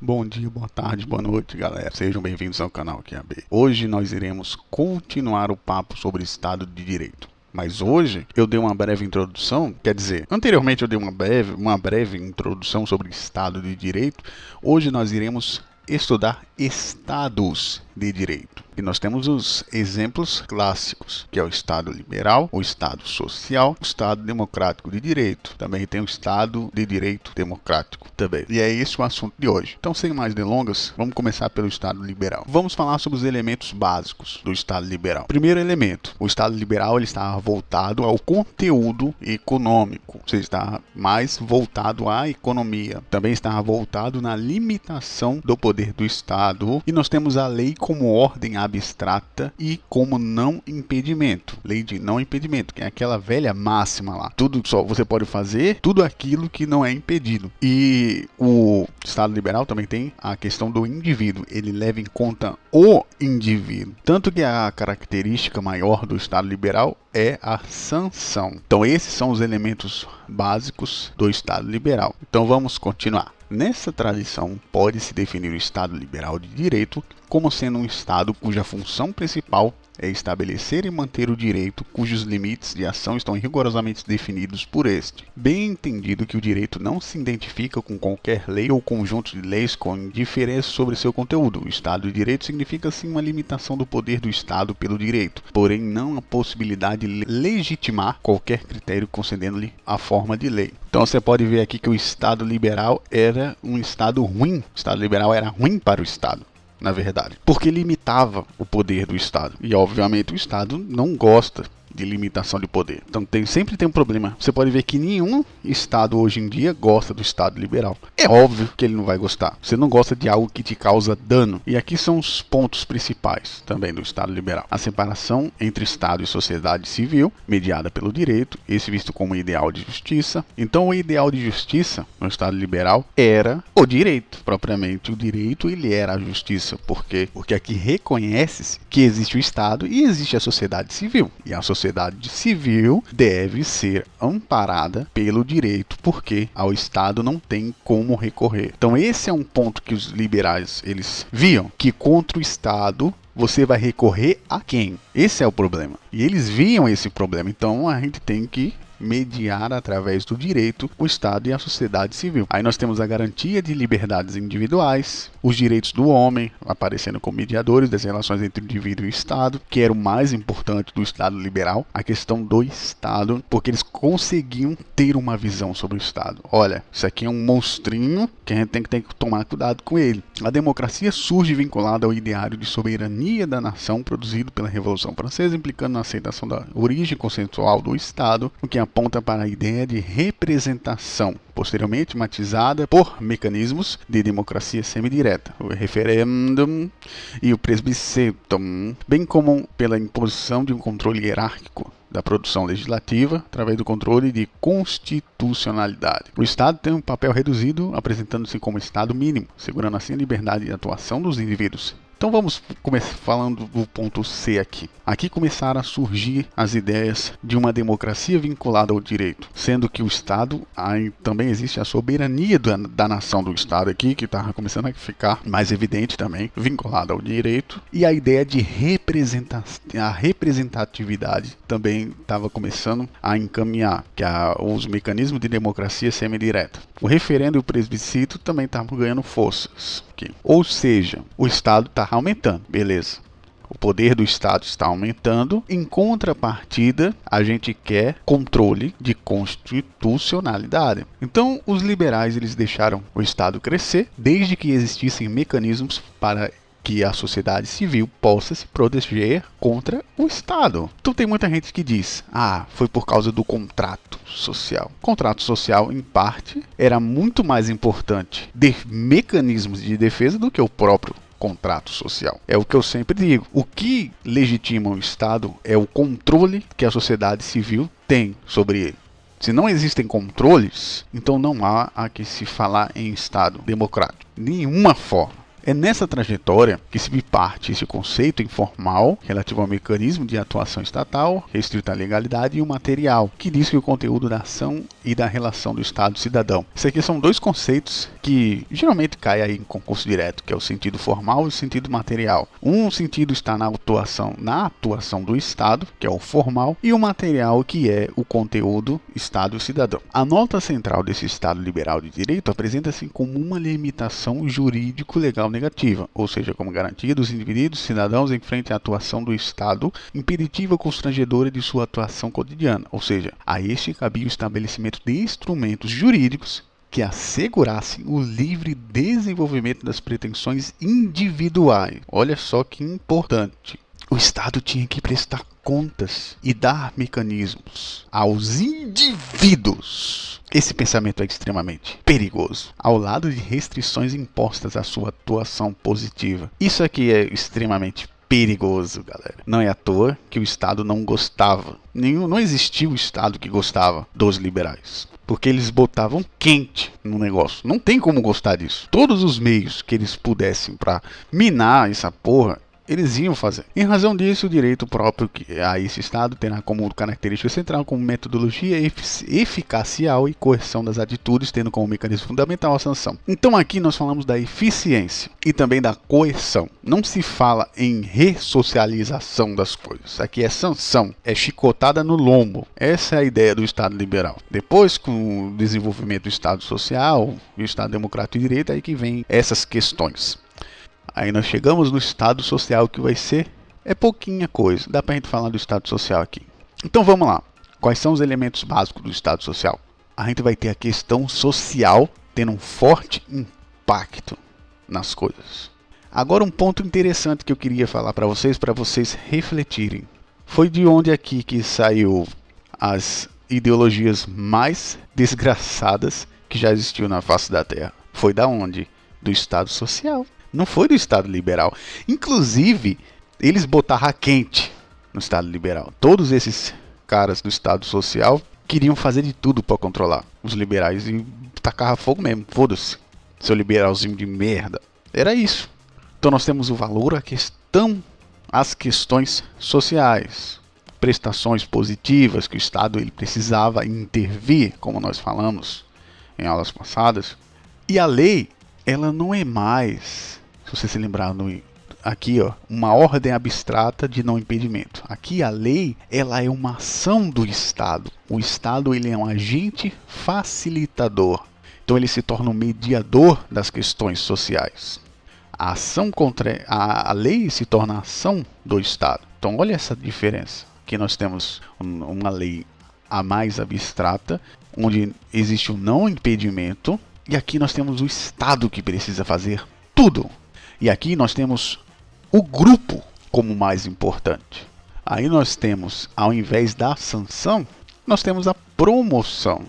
Bom dia, boa tarde, boa noite, galera. Sejam bem-vindos ao canal QAB. Hoje nós iremos continuar o papo sobre Estado de Direito. Mas hoje eu dei uma breve introdução, quer dizer, anteriormente eu dei uma breve introdução sobre Estado de Direito. Hoje nós iremos estudar estados de direito. E nós temos os exemplos clássicos, que é o Estado liberal, o Estado social, o Estado democrático de direito. Também tem o Estado de direito democrático também. E é esse o assunto de hoje. Então, sem mais delongas, vamos começar pelo Estado liberal. Vamos falar sobre os elementos básicos do Estado liberal. Primeiro elemento, o Estado liberal ele está voltado ao conteúdo econômico. Você está mais voltado à economia. Também está voltado na limitação do poder do Estado. E nós temos a lei como ordem abstrata e como não impedimento. Lei de não impedimento, que é aquela velha máxima lá. Tudo só você pode fazer, tudo aquilo que não é impedido. E o Estado liberal também tem a questão do indivíduo. Ele leva em conta o indivíduo. Tanto que a característica maior do Estado liberal é a sanção. Então esses são os elementos básicos do Estado liberal. Então vamos continuar. Nessa tradição, pode-se definir o Estado liberal de direito como sendo um Estado cuja função principal é estabelecer e manter o direito, cujos limites de ação estão rigorosamente definidos por este. Bem entendido que o direito não se identifica com qualquer lei ou conjunto de leis com indiferença sobre seu conteúdo. O Estado de Direito significa sim uma limitação do poder do Estado pelo direito, porém não a possibilidade de legitimar qualquer critério concedendo-lhe a forma de lei. Então você pode ver aqui que o Estado liberal era um Estado ruim. O Estado liberal era ruim para o Estado, na verdade, porque limitava o poder do Estado. E obviamente o Estado não gosta de limitação de poder. Então sempre tem um problema. Você pode ver que nenhum Estado hoje em dia gosta do Estado liberal. É óbvio que ele não vai gostar. Você não gosta de algo que te causa dano. E aqui são os pontos principais também do Estado liberal. A separação entre Estado e sociedade civil, mediada pelo direito, esse visto como ideal de justiça. Então o ideal de justiça no Estado liberal era o direito. Propriamente o direito, ele era a justiça. Por quê? Porque aqui reconhece-se que existe o Estado e existe a sociedade civil. E a sociedade civil deve ser amparada pelo direito, porque ao Estado não tem como recorrer. Então esse é um ponto que os liberais eles viam, que contra o Estado você vai recorrer a quem? Esse é o problema. E eles viam esse problema. Então a gente tem que mediar através do direito o Estado e a sociedade civil. Aí nós temos a garantia de liberdades individuais, os direitos do homem aparecendo como mediadores das relações entre o indivíduo e o Estado, que era o mais importante do Estado liberal, a questão do Estado, porque eles conseguiam ter uma visão sobre o Estado. Olha, isso aqui é um monstrinho que a gente tem que tomar cuidado com ele. A democracia surge vinculada ao ideário de soberania da nação produzido pela Revolução Francesa, implicando na aceitação da origem consensual do Estado, o que aponta para a ideia de representação, posteriormente matizada por mecanismos de democracia semidireta, o referendum e o plebiscito, bem como pela imposição de um controle hierárquico da produção legislativa através do controle de constitucionalidade. O Estado tem um papel reduzido, apresentando-se como Estado mínimo, segurando assim a liberdade de atuação dos indivíduos. Então vamos começar falando do ponto C aqui. Aqui começaram a surgir as ideias de uma democracia vinculada ao direito, sendo que o Estado, aí também existe a soberania da nação do Estado aqui, que está começando a ficar mais evidente também, vinculada ao direito, e a ideia de representatividade também estava começando a encaminhar, que os mecanismos de democracia semidireta. O referendo e o plebiscito também estavam ganhando forças. Ou seja, o Estado está aumentando, beleza. O poder do Estado está aumentando. Em contrapartida, a gente quer controle de constitucionalidade. Então, os liberais eles deixaram o Estado crescer, desde que existissem mecanismos para que a sociedade civil possa se proteger contra o Estado. Então tem muita gente que diz, foi por causa do contrato social. O contrato social, em parte, era muito mais importante de mecanismos de defesa do que o próprio contrato social. É o que eu sempre digo. O que legitima o Estado é o controle que a sociedade civil tem sobre ele. Se não existem controles, então não há a que se falar em Estado democrático. Nenhuma forma. É nessa trajetória que se parte esse conceito informal relativo ao mecanismo de atuação estatal, restrito à legalidade e o material, que diz que o conteúdo da ação e da relação do Estado-cidadão. Isso aqui são dois conceitos que geralmente caem aí em concurso direto, que é o sentido formal e o sentido material. Um sentido está na atuação do Estado, que é o formal, e o material, que é o conteúdo Estado-cidadão. A nota central desse Estado liberal de direito apresenta-se como uma limitação jurídico-legal negativa, ou seja, como garantia dos indivíduos cidadãos em frente à atuação do Estado, impeditiva ou constrangedora de sua atuação cotidiana, ou seja, a este cabia o estabelecimento de instrumentos jurídicos que assegurassem o livre desenvolvimento das pretensões individuais. Olha só que importante. O Estado tinha que prestar contas e dar mecanismos aos indivíduos. Esse pensamento é extremamente perigoso, ao lado de restrições impostas à sua atuação positiva. Isso aqui é extremamente perigoso, galera. Não é à toa que o Estado não gostava. Não existia o Estado que gostava dos liberais. Porque eles botavam quente no negócio. Não tem como gostar disso. Todos os meios que eles pudessem para minar essa porra, eles iam fazer. Em razão disso, o direito próprio a esse Estado terá como característica central como metodologia eficacial e coerção das atitudes, tendo como mecanismo fundamental a sanção. Então aqui nós falamos da eficiência e também da coerção. Não se fala em ressocialização das coisas. Aqui é sanção, é chicotada no lombo. Essa é a ideia do Estado liberal. Depois, com o desenvolvimento do Estado social e o Estado democrático de direito, aí que vem essas questões. Aí nós chegamos no Estado social, que vai ser pouquinha coisa. Dá pra gente falar do Estado social aqui. Então vamos lá. Quais são os elementos básicos do Estado social? A gente vai ter a questão social tendo um forte impacto nas coisas. Agora um ponto interessante que eu queria falar para vocês refletirem. Foi de onde aqui que saiu as ideologias mais desgraçadas que já existiu na face da Terra? Foi da onde? Do Estado social. Não foi do Estado liberal. Inclusive, eles botaram a quente no Estado liberal. Todos esses caras do Estado social queriam fazer de tudo para controlar os liberais e tacar fogo mesmo. Foda-se, seu liberalzinho de merda. Era isso. Então nós temos o valor, as questões sociais, prestações positivas que o Estado ele precisava intervir, como nós falamos em aulas passadas. E a lei, ela não é mais, se você se lembrar aqui, ó, uma ordem abstrata de não impedimento. Aqui a lei, ela é uma ação do Estado. O Estado ele é um agente facilitador. Então ele se torna um mediador das questões sociais. A lei se torna a ação do Estado. Então olha essa diferença. Aqui nós temos uma lei a mais abstrata, onde existe o não impedimento. E aqui nós temos o Estado que precisa fazer tudo. E aqui nós temos o grupo como mais importante. Aí nós temos, ao invés da sanção, nós temos a promoção.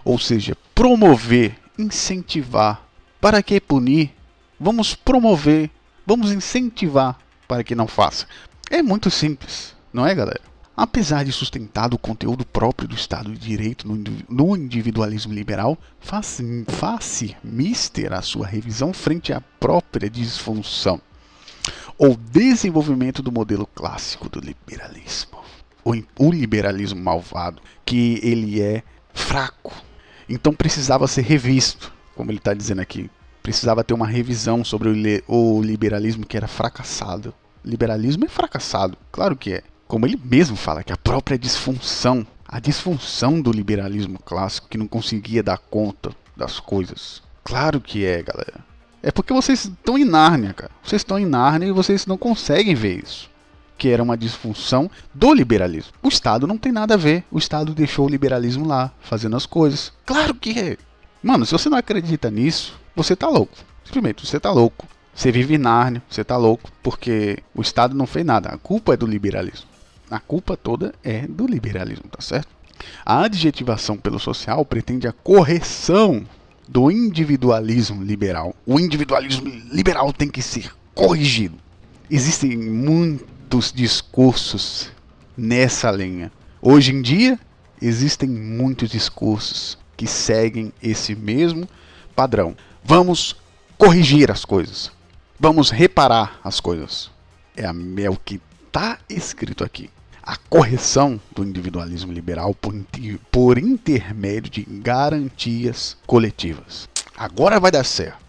Ou seja, promover, incentivar. Para que punir? Vamos promover, vamos incentivar para que não faça. É muito simples, não é, galera? Apesar de sustentado o conteúdo próprio do Estado de Direito no individualismo liberal, faz-se mister a sua revisão frente à própria disfunção ou desenvolvimento do modelo clássico do liberalismo. O liberalismo malvado, que ele é fraco. Então precisava ser revisto, como ele está dizendo aqui. Precisava ter uma revisão sobre o liberalismo que era fracassado. O liberalismo é fracassado, claro que é. Como ele mesmo fala, que a própria disfunção, a disfunção do liberalismo clássico que não conseguia dar conta das coisas. Claro que é, galera. É porque vocês estão em Nárnia, cara. Vocês estão em Nárnia e vocês não conseguem ver isso. Que era uma disfunção do liberalismo. O Estado não tem nada a ver. O Estado deixou o liberalismo lá, fazendo as coisas. Claro que é. Mano, se você não acredita nisso, você tá louco. Simplesmente, você tá louco. Você vive em Nárnia, você tá louco. Porque o Estado não fez nada. A culpa é do liberalismo. A culpa toda é do liberalismo, tá certo? A adjetivação pelo social pretende a correção do individualismo liberal. O individualismo liberal tem que ser corrigido. Existem muitos discursos nessa linha. Hoje em dia, existem muitos discursos que seguem esse mesmo padrão. Vamos corrigir as coisas. Vamos reparar as coisas. É o que está escrito aqui. a correção do individualismo liberal por intermédio de garantias coletivas. Agora vai dar certo.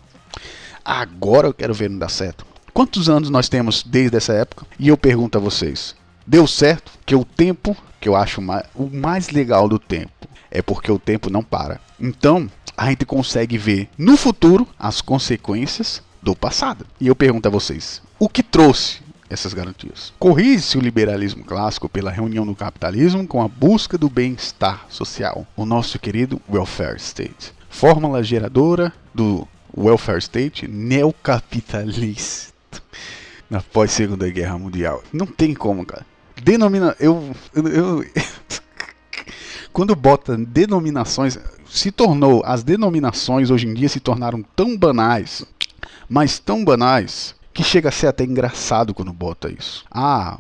Agora eu quero ver não dar certo. Quantos anos nós temos desde essa época? E eu pergunto a vocês, deu certo? Que o tempo, que eu acho o mais legal do tempo, é porque o tempo não para. Então, a gente consegue ver no futuro as consequências do passado. E eu pergunto a vocês, o que trouxe essas garantias? Corrige-se o liberalismo clássico pela reunião do capitalismo com a busca do bem-estar social, o nosso querido welfare state. Fórmula geradora do welfare state neocapitalista na pós-segunda guerra mundial. Não tem como, cara. Quando bota denominações, as denominações hoje em dia se tornaram tão banais, mas tão banais, que chega a ser até engraçado quando bota isso.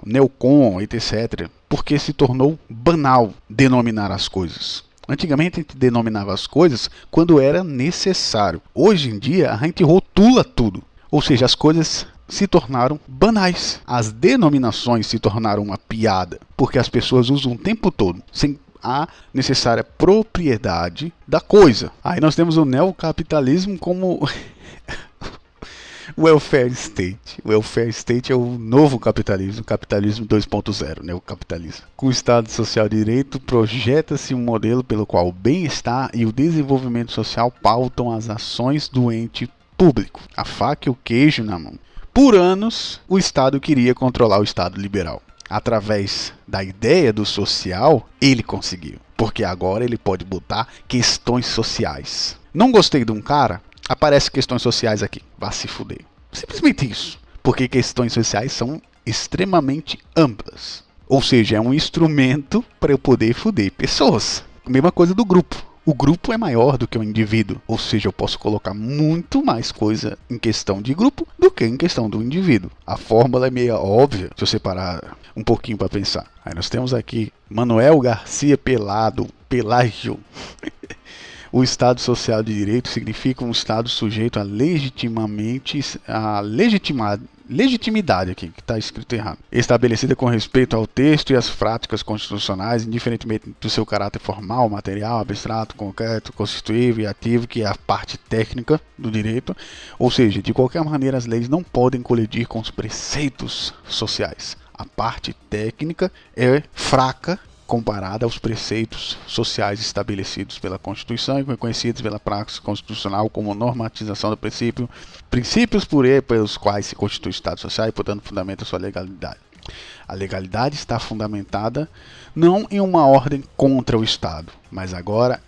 Neocon, etc. Porque se tornou banal denominar as coisas. Antigamente a gente denominava as coisas quando era necessário. Hoje em dia a gente rotula tudo. Ou seja, as coisas se tornaram banais. As denominações se tornaram uma piada. Porque as pessoas usam o tempo todo, sem a necessária propriedade da coisa. Aí nós temos o neocapitalismo como welfare state. O welfare state é o novo capitalismo, capitalismo 2.0, neocapitalismo. Com o Estado Social de Direito, projeta-se um modelo pelo qual o bem-estar e o desenvolvimento social pautam as ações do ente público. A faca e o queijo na mão. Por anos, o Estado queria controlar o Estado liberal. Através da ideia do social, ele conseguiu. Porque agora ele pode botar questões sociais. Não gostei de um cara? Aparece questões sociais aqui. Vá se fuder. Simplesmente isso. Porque questões sociais são extremamente amplas. Ou seja, é um instrumento para eu poder fuder pessoas. A mesma coisa do grupo. O grupo é maior do que o indivíduo. Ou seja, eu posso colocar muito mais coisa em questão de grupo do que em questão do indivíduo. A fórmula é meio óbvia se eu separar um pouquinho para pensar. Aí nós temos aqui Manuel Garcia Pelágio. O Estado Social de Direito significa um Estado sujeito a legitimidade aqui, que está escrito errado, estabelecida com respeito ao texto e às práticas constitucionais, indiferentemente do seu caráter formal, material, abstrato, concreto, constitutivo e ativo, que é a parte técnica do direito. Ou seja, de qualquer maneira, as leis não podem colidir com os preceitos sociais. A parte técnica é fraca comparada aos preceitos sociais estabelecidos pela Constituição e reconhecidos pela praxe constitucional como normatização do princípios pelos quais se constitui o Estado Social e, portanto, fundamenta sua legalidade. A legalidade está fundamentada não em uma ordem contra o Estado, mas agora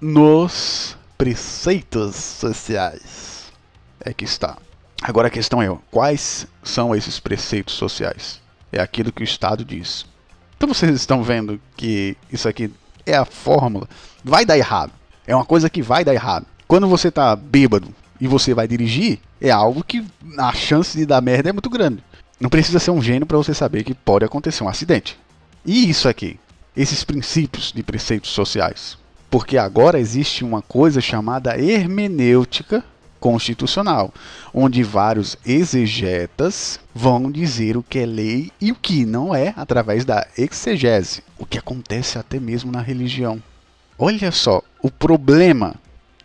nos preceitos sociais. É que está. Agora a questão é, quais são esses preceitos sociais? É aquilo que o Estado diz. Então vocês estão vendo que isso aqui é a fórmula. Vai dar errado. É uma coisa que vai dar errado. Quando você está bêbado e você vai dirigir, é algo que a chance de dar merda é muito grande. Não precisa ser um gênio para você saber que pode acontecer um acidente. E isso aqui, esses princípios de preceitos sociais. Porque agora existe uma coisa chamada hermenêutica constitucional, onde vários exegetas vão dizer o que é lei e o que não é através da exegese, o que acontece até mesmo na religião. Olha só o problema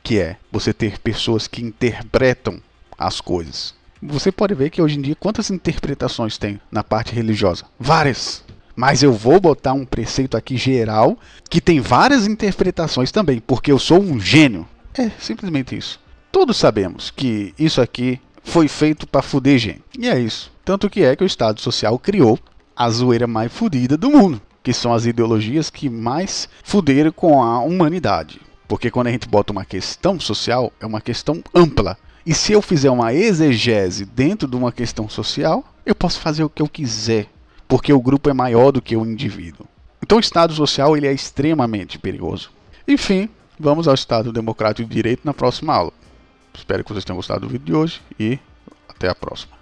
que é você ter pessoas que interpretam as coisas. Você pode ver que hoje em dia quantas interpretações tem na parte religiosa? Várias. Mas eu vou botar um preceito aqui geral que tem várias interpretações também, porque eu sou um gênio. É simplesmente isso. Todos sabemos que isso aqui foi feito para fuder gente. E é isso. Tanto que é que o Estado Social criou a zoeira mais fudida do mundo, que são as ideologias que mais fuderam com a humanidade. Porque quando a gente bota uma questão social, é uma questão ampla. E se eu fizer uma exegese dentro de uma questão social, eu posso fazer o que eu quiser, porque o grupo é maior do que o indivíduo. Então o Estado Social ele é extremamente perigoso. Enfim, vamos ao Estado Democrático de Direito na próxima aula. Espero que vocês tenham gostado do vídeo de hoje e até a próxima.